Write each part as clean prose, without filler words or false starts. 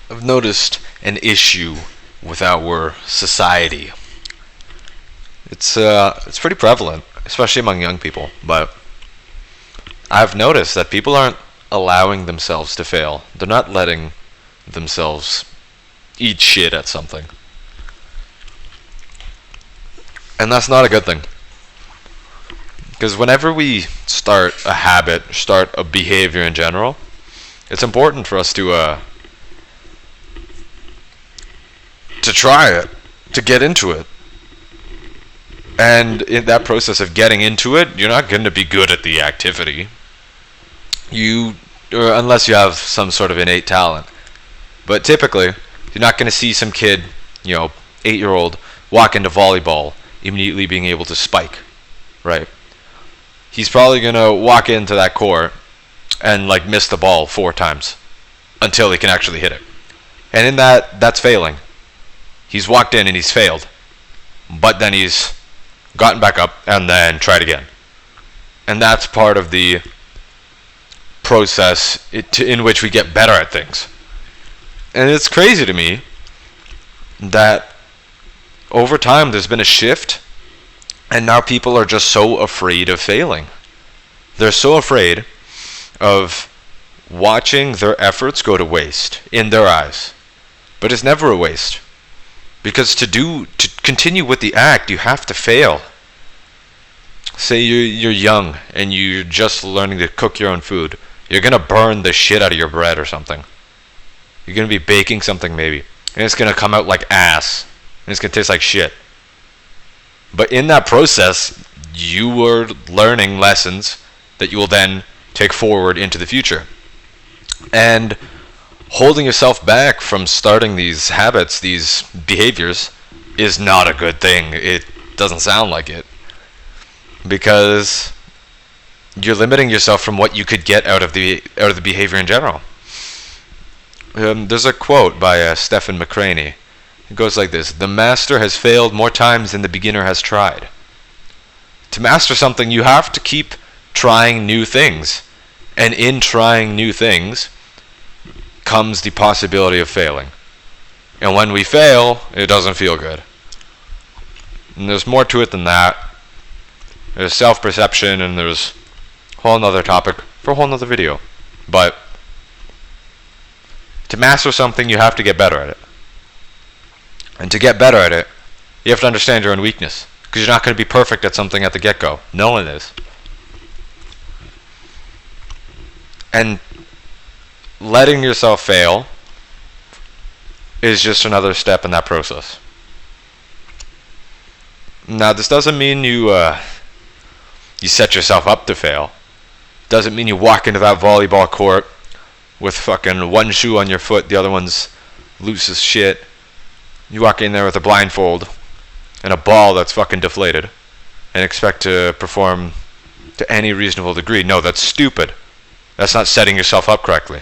I've noticed an issue with our society. It's pretty prevalent, especially among young people. But I've noticed that people aren't allowing themselves to fail. They're not letting themselves eat shit at something, and that's not a good thing. Because whenever we start a habit, start a behavior in general, it's important for us to try it, to get into it. And in that process of getting into it, you're not going to be good at the activity. Unless you have some sort of innate talent. But typically, you're not going to see some kid, 8-year-old, walk into volleyball immediately being able to spike, right? He's probably going to walk into that court and miss the ball 4 times until he can actually hit it. And in that's failing. He's walked in and he's failed. But then he's gotten back up and then tried again. And that's part of the process in which we get better at things. And it's crazy to me that over time there's been a shift, and now people are just so afraid of failing. They're so afraid of watching their efforts go to waste in their eyes. But it's never a waste. Because to continue with the act, you have to fail. Say you're young and you're just learning to cook your own food. You're going to burn the shit out of your bread or something. You're going to be baking something maybe. And it's going to come out like ass. And it's going to taste like shit. But in that process, you were learning lessons that you will then take forward into the future. And holding yourself back from starting these habits, these behaviors, is not a good thing. It doesn't sound like it. Because you're limiting yourself from what you could get out of the behavior in general. There's a quote by Stephen McCraney. It goes like this: "The master has failed more times than the beginner has tried." To master something, you have to keep trying new things. And in trying new things comes the possibility of failing. And when we fail, it doesn't feel good. And there's more to it than that. There's self-perception, and there's a whole nother topic for a whole nother video. But to master something, you have to get better at it. And to get better at it, you have to understand your own weakness. Because you're not going to be perfect at something at the get-go. No one is. And letting yourself fail is just another step in that process. Now, this doesn't mean you set yourself up to fail. Doesn't mean you walk into that volleyball court with fucking one shoe on your foot, the other one's loose as shit. You walk in there with a blindfold and a ball that's fucking deflated and expect to perform to any reasonable degree. No, that's stupid. That's not setting yourself up correctly.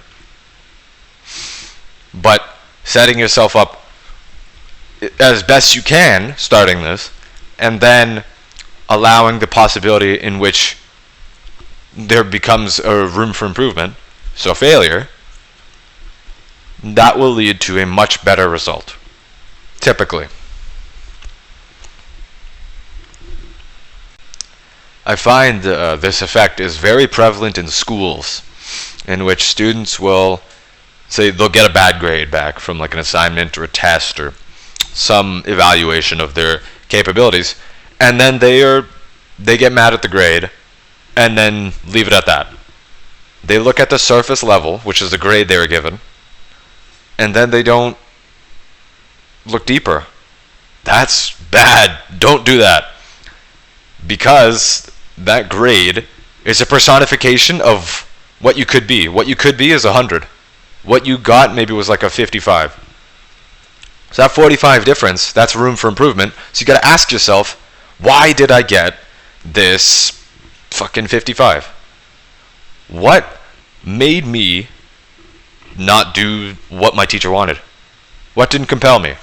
But setting yourself up as best you can, starting this, and then allowing the possibility in which there becomes a room for improvement, so failure, that will lead to a much better result, typically. I find this effect is very prevalent in schools, in which students will say they'll get a bad grade back from an assignment or a test or some evaluation of their capabilities, and then they get mad at the grade and then leave it at that. They look at the surface level, which is the grade they were given, and then they don't look deeper. That's bad. Don't do that. Because that grade is a personification of what you could be. What you could be is 100. What you got maybe was a 55. So that 45 difference, that's room for improvement. So you got to ask yourself, why did I get this fucking 55? What made me not do what my teacher wanted? What didn't compel me?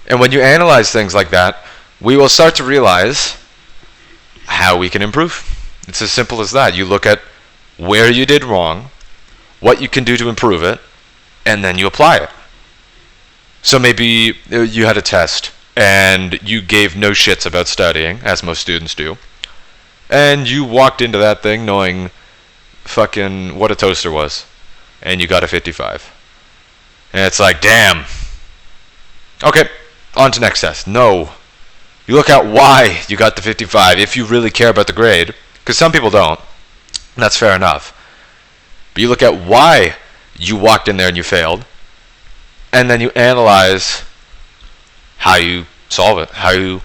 And when you analyze things like that, we will start to realize how we can improve. It's as simple as that. You look at where you did wrong, what you can do to improve it, and then you apply it. So maybe you had a test and you gave no shits about studying, as most students do, and you walked into that thing knowing fucking what a toaster was, and you got a 55. And it's like, damn. Okay, on to next test. No. You look at why you got the 55 if you really care about the grade, because some people don't. And that's fair enough. But you look at why you walked in there and you failed, and then you analyze how you solve it, how you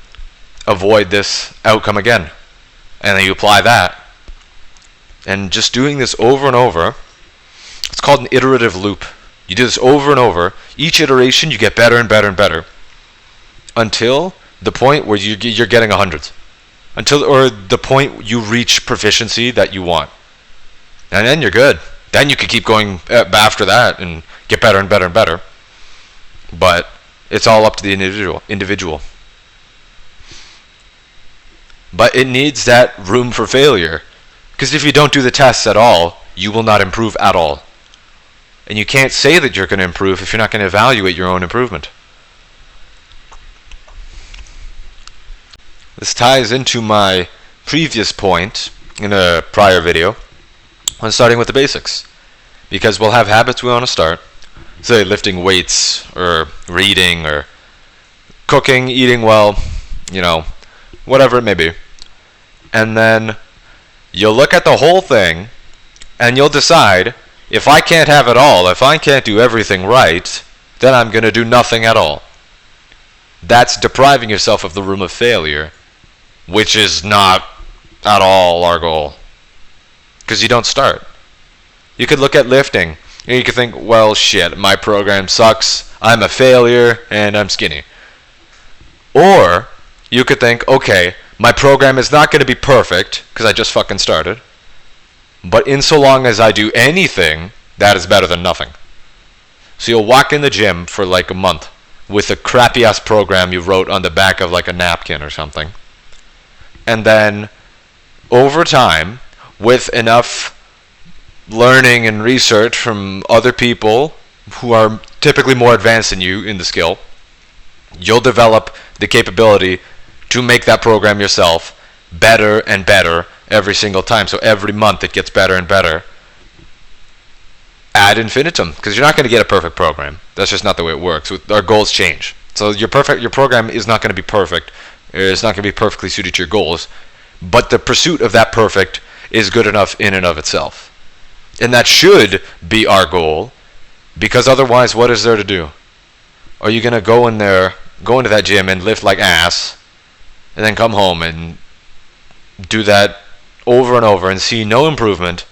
avoid this outcome again. And then you apply that. And just doing this over and over, it's called an iterative loop. You do this over and over. Each iteration, you get better and better and better, until the point where you're getting 100s. Or the point you reach proficiency that you want. And then you're good. Then you can keep going after that and get better and better and better. But it's all up to the individual. But it needs that room for failure. Because if you don't do the tests at all, you will not improve at all. And you can't say that you're going to improve if you're not going to evaluate your own improvement. This ties into my previous point in a prior video on starting with the basics. Because we'll have habits we want to start. Say lifting weights, or reading, or cooking, eating well, whatever it may be. And then you'll look at the whole thing and you'll decide, if I can't have it all, if I can't do everything right, then I'm going to do nothing at all. That's depriving yourself of the room of failure, which is not at all our goal. Because you don't start. You could look at lifting and you could think, well, shit, my program sucks, I'm a failure, and I'm skinny. Or you could think, okay, my program is not going to be perfect because I just fucking started, but in so long as I do anything, that is better than nothing. So you'll walk in the gym for like a month with a crappy ass program you wrote on the back of like a napkin or something, and then over time, with enough learning and research from other people who are typically more advanced than you in the skill, you'll develop the capability to make that program yourself better and better every single time. So every month it gets better and better ad infinitum, because you're not going to get a perfect program. That's just not the way it works. Our goals change. So your program is not going to be perfect. It's not going to be perfectly suited to your goals, but the pursuit of that perfect is good enough in and of itself. And that should be our goal, because otherwise what is there to do? Are you going to go into that gym and lift like ass, and then come home and do that over and over and see no improvement?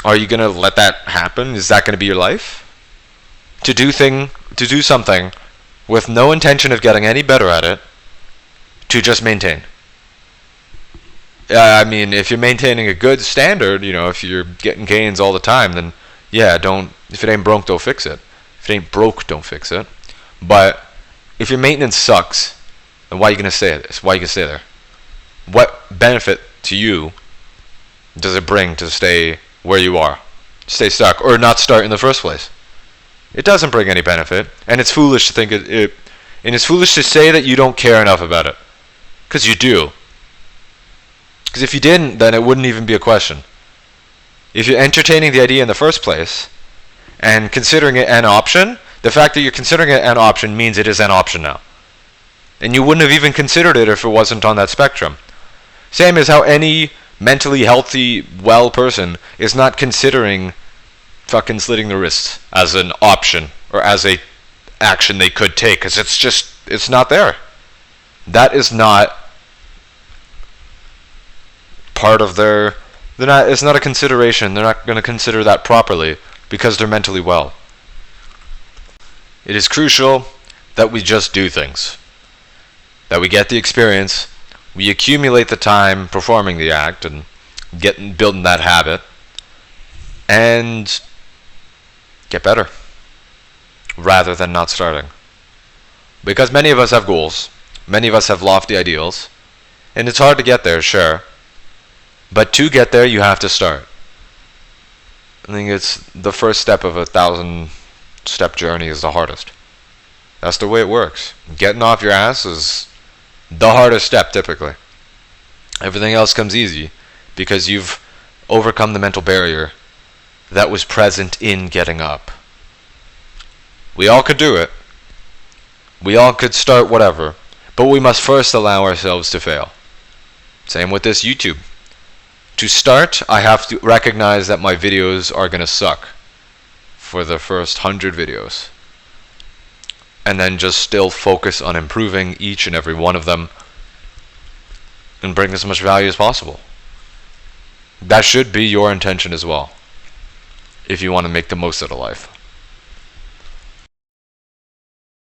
Are you going to let that happen? Is that going to be your life? To do something with no intention of getting any better at it, to just maintain. I mean, if you're maintaining a good standard, if you're getting gains all the time, then yeah, if it ain't broke, don't fix it. If it ain't broke, don't fix it. But if your maintenance sucks, then why are you going to stay at this? Why are you going to stay there? What benefit to you does it bring to stay where you are? Stay stuck, or not start in the first place? It doesn't bring any benefit, and it's foolish to think and it's foolish to say that you don't care enough about it. Because you do. Because if you didn't, then it wouldn't even be a question. If you're entertaining the idea in the first place and considering it an option, the fact that you're considering it an option means it is an option now. And you wouldn't have even considered it if it wasn't on that spectrum. Same as how any mentally healthy, well person is not considering fucking slitting the wrists as an option or as a action they could take, because it's not there. That is not part of it's not a consideration. They're not going to consider that properly because they're mentally well. It is crucial that we just do things, that we get the experience, we accumulate the time performing the act and building that habit, and get better rather than not starting. Because many of us have goals, many of us have lofty ideals, and it's hard to get there, sure. But to get there, you have to start. I think it's the first step of a 1,000-step journey is the hardest. That's the way it works. Getting off your ass is the hardest step typically. Everything else comes easy because you've overcome the mental barrier that was present in getting up. We all could do it. We all could start whatever, but we must first allow ourselves to fail. Same with this YouTube. To start, I have to recognize that my videos are going to suck for the first 100 videos. And then just still focus on improving each and every one of them and bring as much value as possible. That should be your intention as well, if you want to make the most out of life.